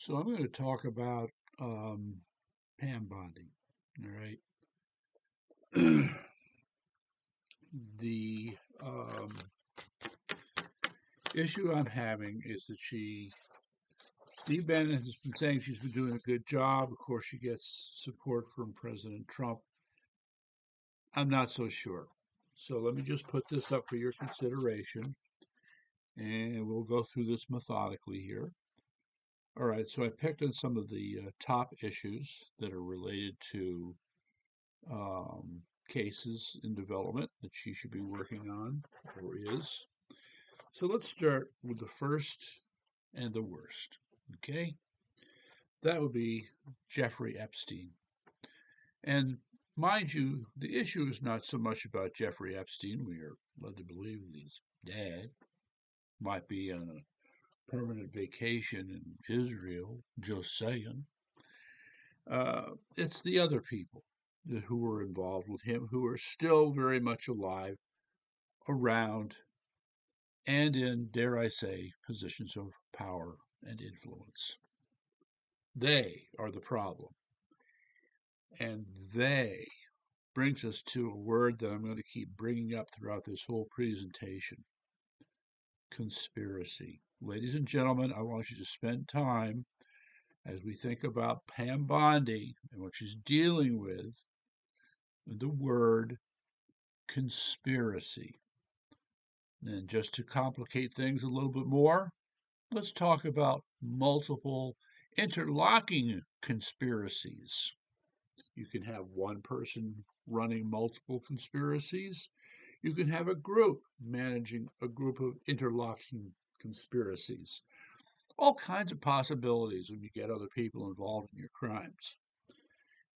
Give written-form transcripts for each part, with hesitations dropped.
So I'm going to talk about Pam Bondi. All right. The issue I'm having is that Steve Bannon has been saying she's been doing a good job. Of course, she gets support from President Trump. I'm not so sure. So let me just put this up for your consideration, and we'll go through this methodically here. All right. So I picked on some of the top issues that are related to um, cases in development that she should be working on or is. So let's start with the first and the worst. Okay, that would be Jeffrey Epstein. And mind you, the issue is not so much about Jeffrey Epstein. We are led to believe that he's dead, might be on a permanent vacation in Israel, just saying. It's the other people who were involved with him who are still very much alive, around, and in, dare I say, positions of power and influence. They are the problem. And they brings us to a word that I'm going to keep bringing up throughout this whole presentation: conspiracy. Ladies and gentlemen, I want you to spend time as we think about Pam Bondi and what she's dealing with the word conspiracy. And just to complicate things a little bit more, let's talk about multiple interlocking conspiracies. You can have one person running multiple conspiracies. You can have a group managing a group of interlocking conspiracies. All kinds of possibilities when you get other people involved in your crimes.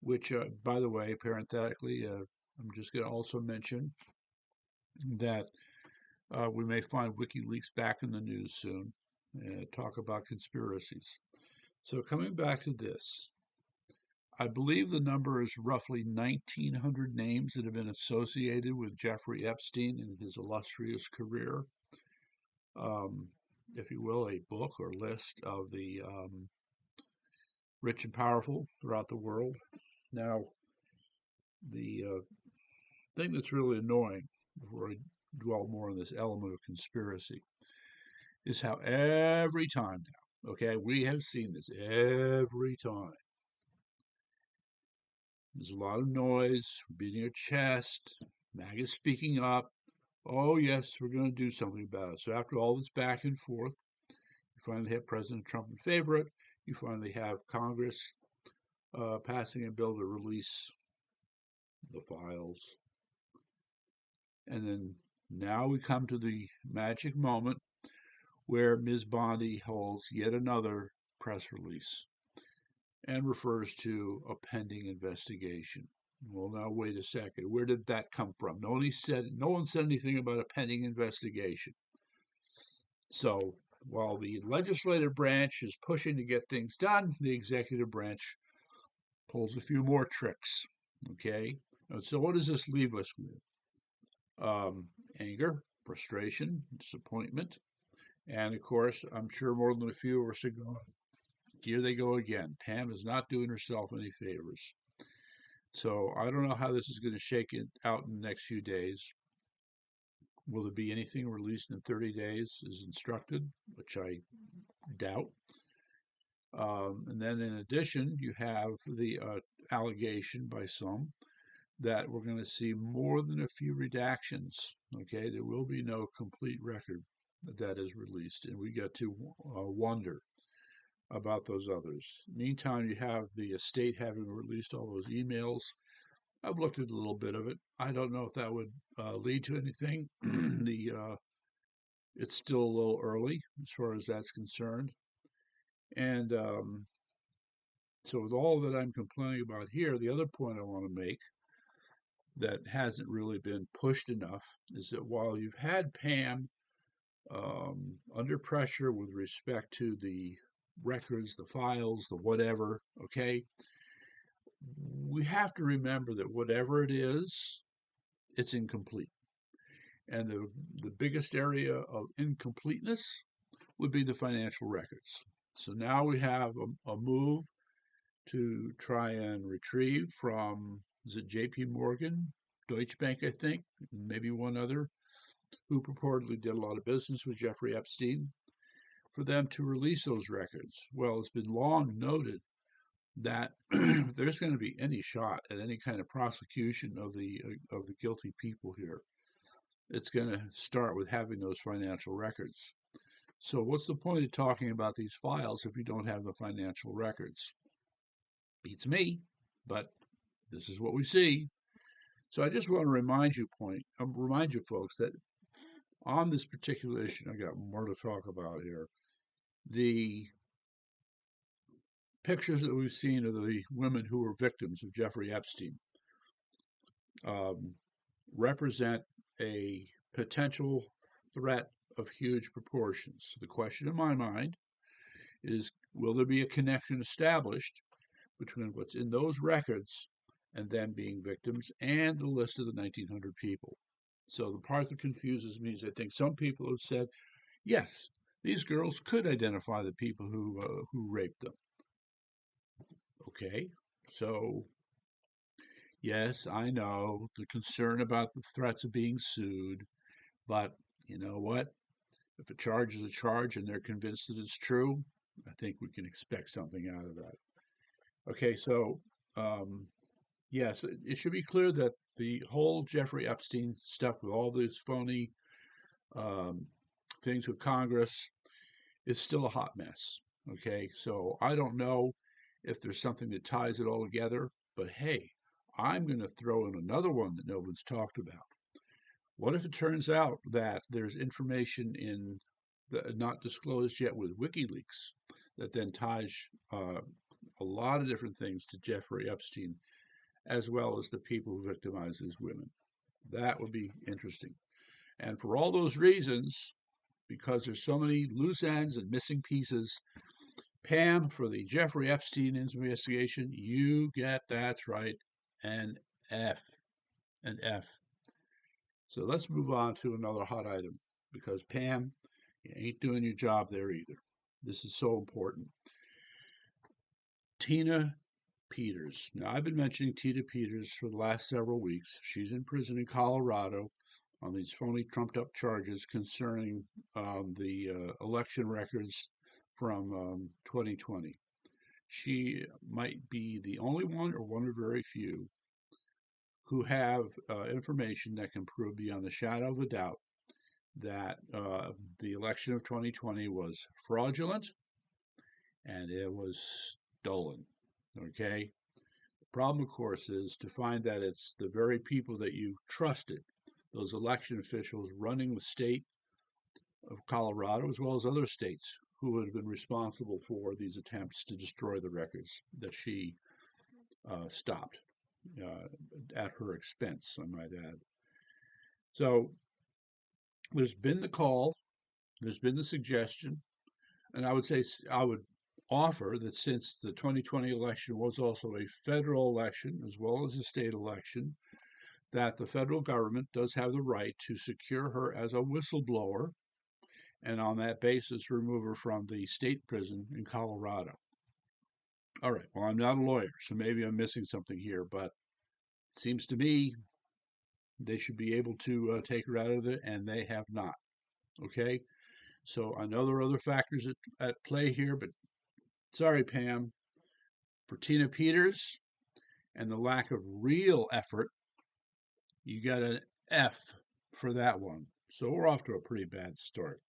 Which, by the way, parenthetically, I'm just going to also mention that we may find WikiLeaks back in the news soon and talk about conspiracies. So, coming back to this, I believe the number is roughly 1,900 names that have been associated with Jeffrey Epstein in his illustrious career. If you will, a book or list of the rich and powerful throughout the world. Now, the thing that's really annoying, before I dwell more on this element of conspiracy, is how every time now, okay, we have seen this every time. There's a lot of noise, beating your chest, MAGA speaking up. Oh, yes, we're going to do something about it. So after all this back and forth, you finally have President Trump in favor of it. You finally have Congress passing a bill to release the files. And then now we come to the magic moment where Ms. Bondi holds yet another press release and refers to a pending investigation. Well, now wait a second. Where did that come from? No one said anything about a pending investigation. So while the legislative branch is pushing to get things done, the executive branch pulls a few more tricks. Okay. And so what does this leave us with? Anger, frustration, disappointment, and of course, I'm sure more than a few of us are going, here they go again. Pam is not doing herself any favors. So I don't know how this is going to shake it out in the next few days. Will there be anything released in 30 days as instructed, which I doubt? And then in addition, you have the allegation by some that we're going to see more than a few redactions. Okay, there will be no complete record that is released, and we get to wonder about those others. Meantime, you have the estate having released all those emails. I've looked at a little bit of it. I don't know if that would lead to anything. It's still a little early as far as that's concerned. And so, with all that I'm complaining about here, the other point I want to make that hasn't really been pushed enough is that while you've had Pam under pressure with respect to the records, the files, the whatever, okay, we have to remember that whatever it is, it's incomplete. And the biggest area of incompleteness would be the financial records. So now we have a move to try and retrieve from, is it JP Morgan, Deutsche Bank, I think, maybe one other, who purportedly did a lot of business with Jeffrey Epstein, for them to release those records. Well, it's been long noted that if there's going to be any shot at any kind of prosecution of the guilty people here, it's going to start with having those financial records. So what's the point of talking about these files if you don't have the financial records? Beats me, but this is what we see. So I just want to remind you folks that on this particular issue, I got more to talk about here. The pictures that we've seen of the women who were victims of Jeffrey Epstein um, represent a potential threat of huge proportions. So the question in my mind is, will there be a connection established between what's in those records and them being victims and the list of the 1,900 people? So the part that confuses me is I think some people have said, yes, these girls could identify the people who raped them. Okay, so yes, I know the concern about the threats of being sued, but you know what? If a charge is a charge and they're convinced that it's true, I think we can expect something out of that. Okay, so yes, it should be clear that the whole Jeffrey Epstein stuff with all these phony um, things with Congress is still a hot mess. Okay, so I don't know if there's something that ties it all together, but hey, I'm going to throw in another one that no one's talked about. What if it turns out that there's information in the not disclosed yet with WikiLeaks that then ties a lot of different things to Jeffrey Epstein, as well as the people who victimize these women? That would be interesting. And for all those reasons, because there's so many loose ends and missing pieces, Pam, for the Jeffrey Epstein investigation, you get, that's right, an F. An F. So let's move on to another hot item, because Pam, you ain't doing your job there either. This is so important. Tina Peters. Now, I've been mentioning Tina Peters for the last several weeks. She's in prison in Colorado on these phony trumped up charges concerning the election records from 2020. She might be the only one or one of very few who have information that can prove beyond the shadow of a doubt that the election of 2020 was fraudulent and it was stolen. Okay? The problem, of course, is to find that it's the very people that you trusted, those election officials running the state of Colorado, as well as other states, who would have been responsible for these attempts to destroy the records that she stopped at her expense, I might add. So there's been the call, there's been the suggestion, and I would offer that since the 2020 election was also a federal election as well as a state election, that the federal government does have the right to secure her as a whistleblower and on that basis remove her from the state prison in Colorado. All right, well, I'm not a lawyer, so maybe I'm missing something here, but it seems to me they should be able to take her out of it, and they have not. Okay, so I know there are other factors at play here, but sorry, Pam, for Tina Peters and the lack of real effort, you got an F for that one. So we're off to a pretty bad start.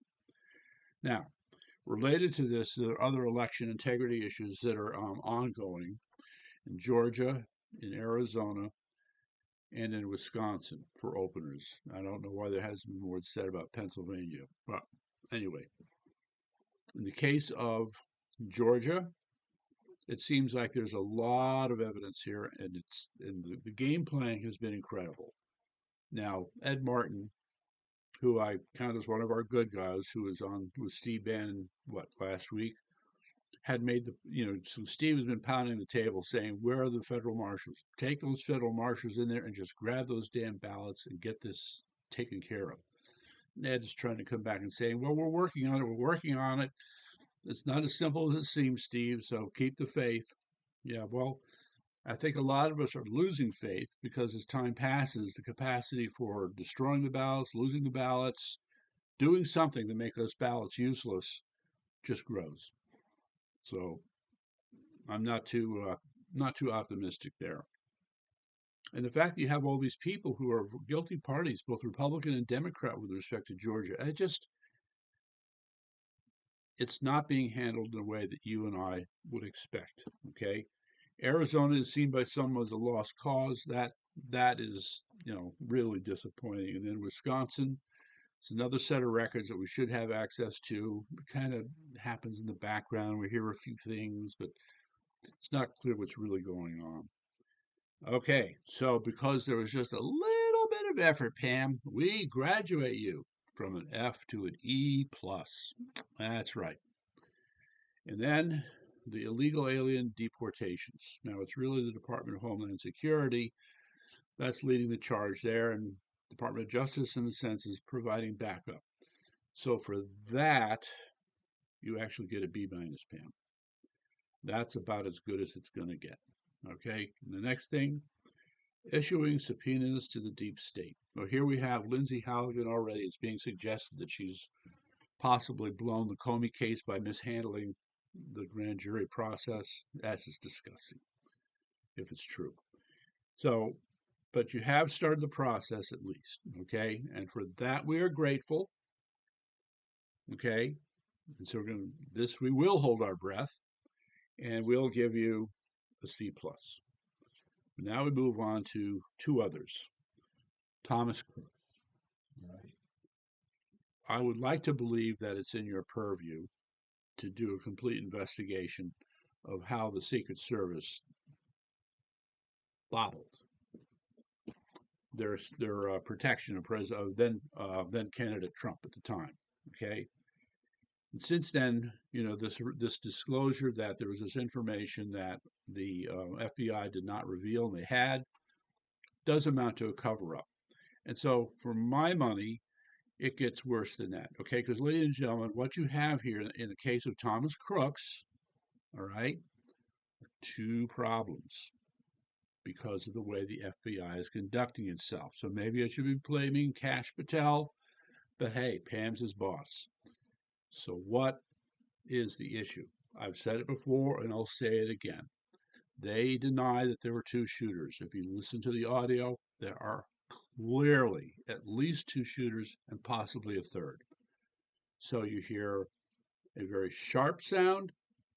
Now, related to this, there are other election integrity issues that are ongoing in Georgia, in Arizona, and in Wisconsin for openers. I don't know why there hasn't been more said about Pennsylvania. But anyway, in the case of Georgia, it seems like there's a lot of evidence here, and the game playing has been incredible. Now, Ed Martin, who I count as one of our good guys, who was on with Steve Bannon last week, had made so Steve has been pounding the table saying, where are the federal marshals? Take those federal marshals in there and just grab those damn ballots and get this taken care of. Ned's trying to come back and saying, well, we're working on it. It's not as simple as it seems, Steve, so keep the faith. Yeah, well, I think a lot of us are losing faith because as time passes, the capacity for destroying the ballots, losing the ballots, doing something to make those ballots useless just grows. So I'm not too optimistic there. And the fact that you have all these people who are guilty parties, both Republican and Democrat, with respect to Georgia, it's not being handled in a way that you and I would expect. Okay, Arizona is seen by some as a lost cause. That is, really disappointing. And then Wisconsin, it's another set of records that we should have access to. It kind of happens in the background. We hear a few things, but it's not clear what's really going on. Okay, so because there was just a little bit of effort, Pam, we graduate you from an F to an E plus. That's right. And then the illegal alien deportations. Now it's really the Department of Homeland Security that's leading the charge there, and Department of Justice, in a sense, is providing backup. So for that, you actually get a B minus, Pam. That's about as good as it's going to get. Okay. And the next thing, issuing subpoenas to the deep state. Well, here we have Lindsay Halligan already. It's being suggested that she's possibly blown the Comey case by mishandling the grand jury process. That's just disgusting, if it's true. So, but you have started the process at least, okay? And for that, we are grateful, okay? And so we will hold our breath, and we'll give you a C plus. Now we move on to two others. Thomas Crooks. Right. I would like to believe that it's in your purview to do a complete investigation of how the Secret Service bottled their protection of then candidate Trump at the time. Okay, and since then, this disclosure that there was this information that the FBI did not reveal and they had does amount to a cover up. And so, for my money, it gets worse than that. Okay, because ladies and gentlemen, what you have here in the case of Thomas Crooks, all right, two problems because of the way the FBI is conducting itself. So maybe I should be blaming Kash Patel, but hey, Pam's his boss. So what is the issue? I've said it before and I'll say it again. They deny that there were two shooters. If you listen to the audio, there are clearly at least two shooters and possibly a third. So you hear a very sharp sound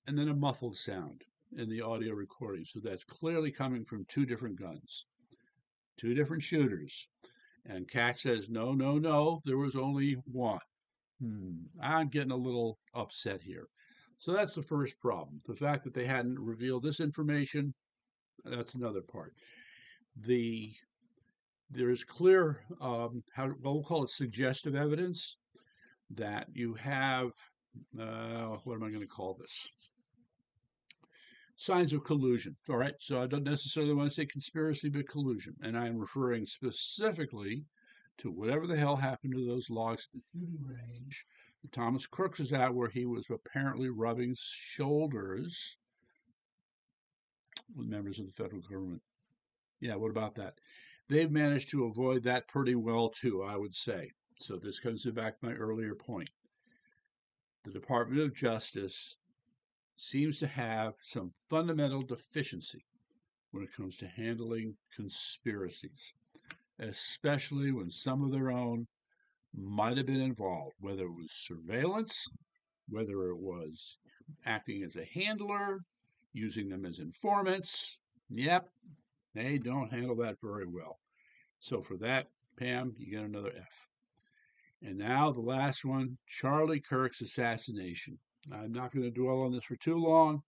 and then a muffled sound in the audio recording. So that's clearly coming from two different guns, two different shooters. And Kat says, no, no, no, there was only one. I'm getting a little upset here. So that's the first problem. The fact that they hadn't revealed this information, that's another part. There is clear, we'll call it suggestive evidence that you have, what am I going to call this? Signs of collusion. All right. So I don't necessarily want to say conspiracy, but collusion. And I'm referring specifically to whatever the hell happened to those logs at the shooting range. Thomas Crooks is out where he was apparently rubbing shoulders with members of the federal government. Yeah, what about that? They've managed to avoid that pretty well, too, I would say. So this comes back to my earlier point. The Department of Justice seems to have some fundamental deficiency when it comes to handling conspiracies, especially when some of their own might have been involved, whether it was surveillance, whether it was acting as a handler, using them as informants. Yep, they don't handle that very well. So for that, Pam, you get another F. And now the last one, Charlie Kirk's assassination. I'm not going to dwell on this for too long,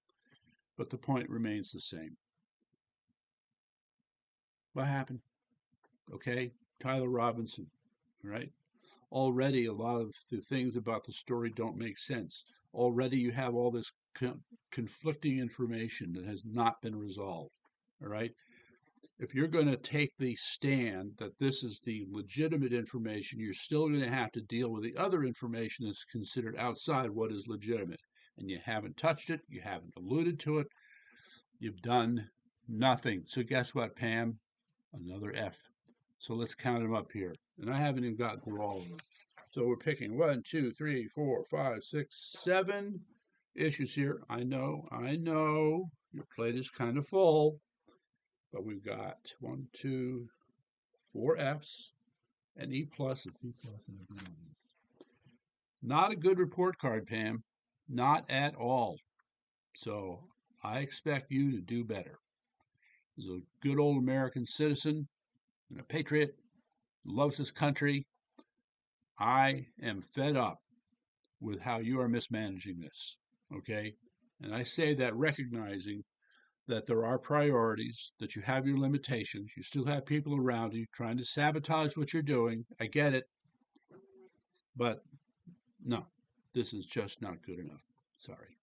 but the point remains the same. What happened? Okay, Tyler Robinson, right? Already a lot of the things about the story don't make sense. Already you have all this conflicting information that has not been resolved, all right? If you're going to take the stand that this is the legitimate information, you're still going to have to deal with the other information that's considered outside what is legitimate. and you haven't touched it, you haven't alluded to it, you've done nothing. So guess what, Pam? Another F. So let's count them up here. And I haven't even gotten through all of them. So we're picking 1, 2, 3, 4, 5, 6, 7 issues here. I know, your plate is kind of full, but we've got 1, 2, 4 Fs, an E plus, a C plus, and a B minus. Not a good report card, Pam. Not at all. So I expect you to do better. As a good old American citizen and a patriot who loves his country, I am fed up with how you are mismanaging this. Okay? And I say that recognizing that there are priorities, that you have your limitations, you still have people around you trying to sabotage what you're doing. I get it. But no, this is just not good enough. Sorry.